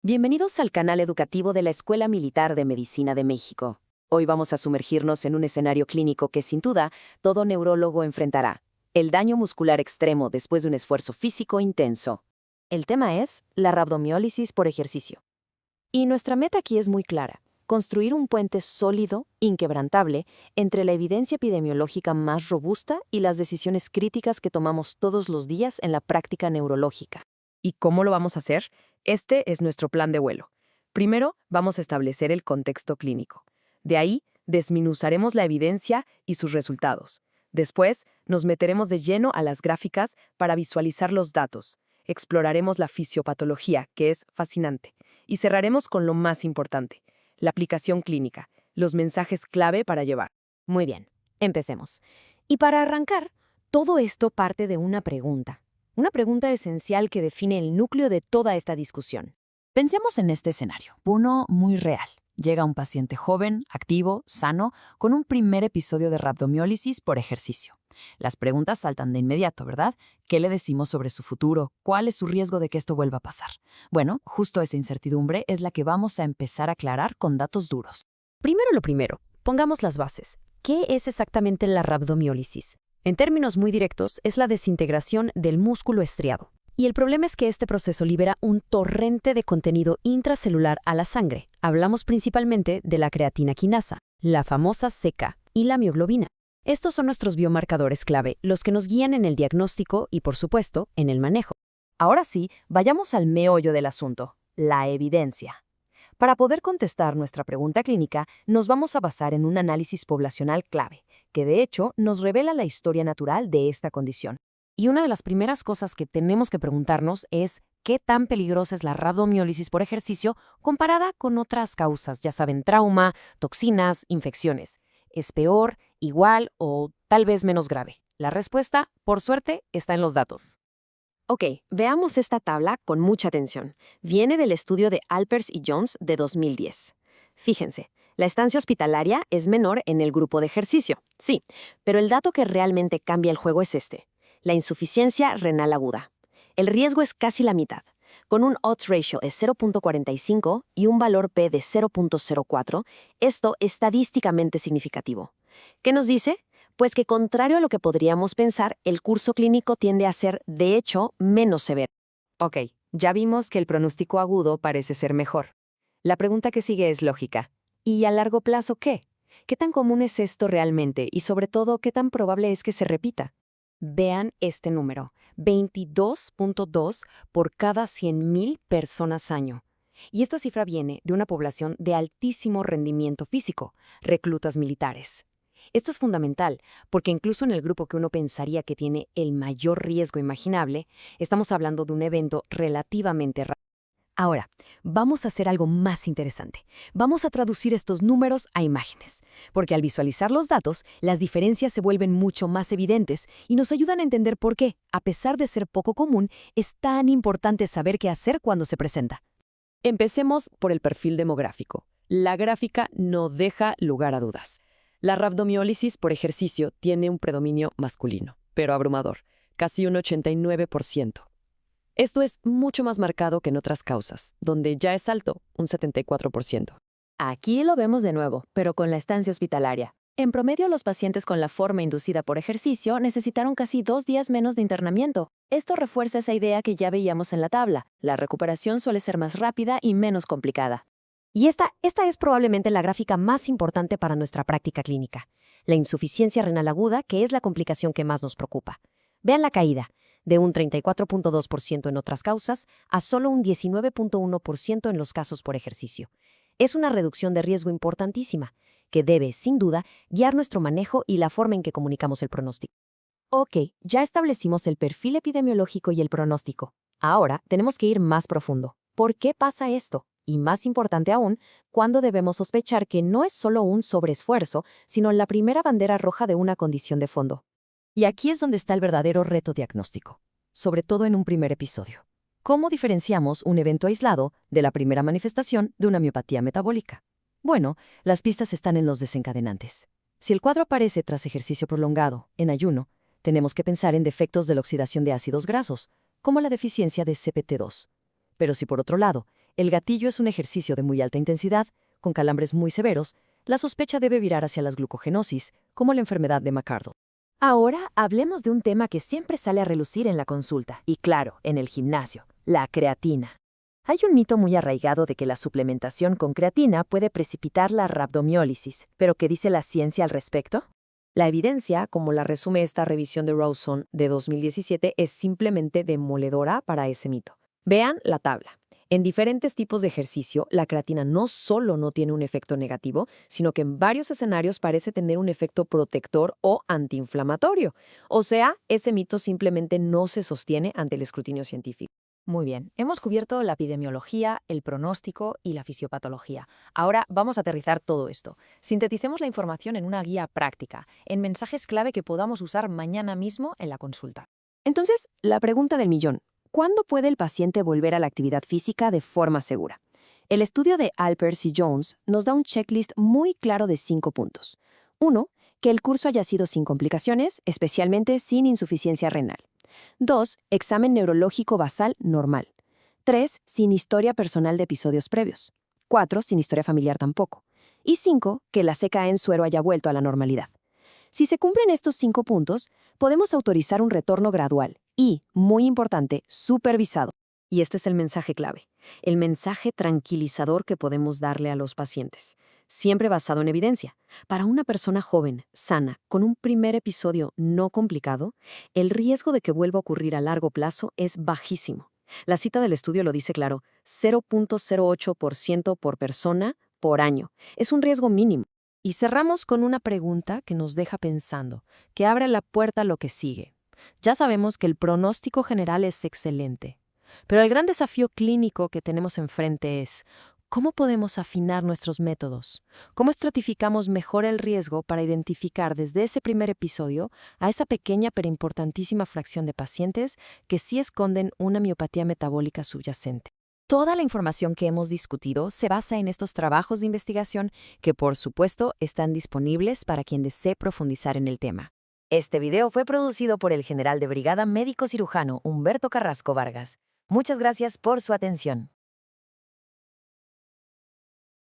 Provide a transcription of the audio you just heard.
Bienvenidos al canal educativo de la Escuela Militar de Medicina de México. Hoy vamos a sumergirnos en un escenario clínico que sin duda todo neurólogo enfrentará: el daño muscular extremo después de un esfuerzo físico intenso. El tema es la rabdomiólisis por ejercicio. Y nuestra meta aquí es muy clara: construir un puente sólido, inquebrantable, entre la evidencia epidemiológica más robusta y las decisiones críticas que tomamos todos los días en la práctica neurológica. ¿Y cómo lo vamos a hacer? Este es nuestro plan de vuelo. Primero, vamos a establecer el contexto clínico. De ahí, desmenuzaremos la evidencia y sus resultados. Después, nos meteremos de lleno a las gráficas para visualizar los datos. Exploraremos la fisiopatología, que es fascinante. Y cerraremos con lo más importante: la aplicación clínica, los mensajes clave para llevar. Muy bien, empecemos. Y para arrancar, todo esto parte de una pregunta. Una pregunta esencial que define el núcleo de toda esta discusión. Pensemos en este escenario, uno muy real. Llega un paciente joven, activo, sano, con un primer episodio de rabdomiólisis por ejercicio. Las preguntas saltan de inmediato, ¿verdad? ¿Qué le decimos sobre su futuro? ¿Cuál es su riesgo de que esto vuelva a pasar? Bueno, justo esa incertidumbre es la que vamos a empezar a aclarar con datos duros. Primero lo primero, pongamos las bases. ¿Qué es exactamente la rabdomiólisis? En términos muy directos, es la desintegración del músculo estriado. Y el problema es que este proceso libera un torrente de contenido intracelular a la sangre. Hablamos principalmente de la creatina quinasa, la famosa CK, y la mioglobina. Estos son nuestros biomarcadores clave, los que nos guían en el diagnóstico y, por supuesto, en el manejo. Ahora sí, vayamos al meollo del asunto: la evidencia. Para poder contestar nuestra pregunta clínica, nos vamos a basar en un análisis poblacional clave, que de hecho nos revela la historia natural de esta condición. Y una de las primeras cosas que tenemos que preguntarnos es qué tan peligrosa es la rabdomiólisis por ejercicio comparada con otras causas, ya saben, trauma, toxinas, infecciones. ¿Es peor, igual o tal vez menos grave? La respuesta, por suerte, está en los datos. Ok, veamos esta tabla con mucha atención. Viene del estudio de Alpers y Jones de 2010. Fíjense, la estancia hospitalaria es menor en el grupo de ejercicio, sí, pero el dato que realmente cambia el juego es este: la insuficiencia renal aguda. El riesgo es casi la mitad. Con un odds ratio de 0.45 y un valor P de 0.04, esto es estadísticamente significativo. ¿Qué nos dice? Pues que, contrario a lo que podríamos pensar, el curso clínico tiende a ser, de hecho, menos severo. Ok, ya vimos que el pronóstico agudo parece ser mejor. La pregunta que sigue es lógica: ¿y a largo plazo qué? ¿Qué tan común es esto realmente y, sobre todo, qué tan probable es que se repita? Vean este número: 22.2 por cada 100.000 personas año. Y esta cifra viene de una población de altísimo rendimiento físico, reclutas militares. Esto es fundamental, porque incluso en el grupo que uno pensaría que tiene el mayor riesgo imaginable, estamos hablando de un evento relativamente raro. Ahora, vamos a hacer algo más interesante. Vamos a traducir estos números a imágenes, porque al visualizar los datos, las diferencias se vuelven mucho más evidentes y nos ayudan a entender por qué, a pesar de ser poco común, es tan importante saber qué hacer cuando se presenta. Empecemos por el perfil demográfico. La gráfica no deja lugar a dudas. La rabdomiólisis por ejercicio tiene un predominio masculino, pero abrumador, casi un 89%. Esto es mucho más marcado que en otras causas, donde ya es alto, un 74%. Aquí lo vemos de nuevo, pero con la estancia hospitalaria. En promedio, los pacientes con la forma inducida por ejercicio necesitaron casi 2 días menos de internamiento. Esto refuerza esa idea que ya veíamos en la tabla: la recuperación suele ser más rápida y menos complicada. Y esta es probablemente la gráfica más importante para nuestra práctica clínica: la insuficiencia renal aguda, que es la complicación que más nos preocupa. Vean la caída, de un 34.2% en otras causas a solo un 19.1% en los casos por ejercicio. Es una reducción de riesgo importantísima, que debe, sin duda, guiar nuestro manejo y la forma en que comunicamos el pronóstico. Ok, ya establecimos el perfil epidemiológico y el pronóstico. Ahora tenemos que ir más profundo. ¿Por qué pasa esto? Y más importante aún, ¿cuándo debemos sospechar que no es solo un sobreesfuerzo, sino la primera bandera roja de una condición de fondo? Y aquí es donde está el verdadero reto diagnóstico, sobre todo en un primer episodio. ¿Cómo diferenciamos un evento aislado de la primera manifestación de una miopatía metabólica? Bueno, las pistas están en los desencadenantes. Si el cuadro aparece tras ejercicio prolongado, en ayuno, tenemos que pensar en defectos de la oxidación de ácidos grasos, como la deficiencia de CPT2. Pero si por otro lado, el gatillo es un ejercicio de muy alta intensidad, con calambres muy severos, la sospecha debe virar hacia las glucogenosis, como la enfermedad de McArdle. Ahora hablemos de un tema que siempre sale a relucir en la consulta, y claro, en el gimnasio, la creatina. Hay un mito muy arraigado de que la suplementación con creatina puede precipitar la rhabdomiólisis, pero ¿qué dice la ciencia al respecto? La evidencia, como la resume esta revisión de Rawson de 2017, es simplemente demoledora para ese mito. Vean la tabla. En diferentes tipos de ejercicio, la creatina no solo no tiene un efecto negativo, sino que en varios escenarios parece tener un efecto protector o antiinflamatorio. O sea, ese mito simplemente no se sostiene ante el escrutinio científico. Muy bien, hemos cubierto la epidemiología, el pronóstico y la fisiopatología. Ahora vamos a aterrizar todo esto. Sinteticemos la información en una guía práctica, en mensajes clave que podamos usar mañana mismo en la consulta. Entonces, la pregunta del millón: ¿cuándo puede el paciente volver a la actividad física de forma segura? El estudio de Alpers y Jones nos da un checklist muy claro de 5 puntos. 1. Que el curso haya sido sin complicaciones, especialmente sin insuficiencia renal. 2. Examen neurológico basal normal. 3. Sin historia personal de episodios previos. 4. Sin historia familiar tampoco. Y 5. Que la CK en suero haya vuelto a la normalidad. Si se cumplen estos 5 puntos, podemos autorizar un retorno gradual y, muy importante, supervisado. Y este es el mensaje clave, el mensaje tranquilizador que podemos darle a los pacientes, siempre basado en evidencia. Para una persona joven, sana, con un primer episodio no complicado, el riesgo de que vuelva a ocurrir a largo plazo es bajísimo. La cita del estudio lo dice claro: 0.08% por persona por año. Es un riesgo mínimo. Y cerramos con una pregunta que nos deja pensando, que abre la puerta a lo que sigue. Ya sabemos que el pronóstico general es excelente, pero el gran desafío clínico que tenemos enfrente es: ¿cómo podemos afinar nuestros métodos? ¿Cómo estratificamos mejor el riesgo para identificar desde ese primer episodio a esa pequeña pero importantísima fracción de pacientes que sí esconden una miopatía metabólica subyacente? Toda la información que hemos discutido se basa en estos trabajos de investigación que, por supuesto, están disponibles para quien desee profundizar en el tema. Este video fue producido por el general de brigada médico cirujano Humberto Carrasco Vargas. Muchas gracias por su atención.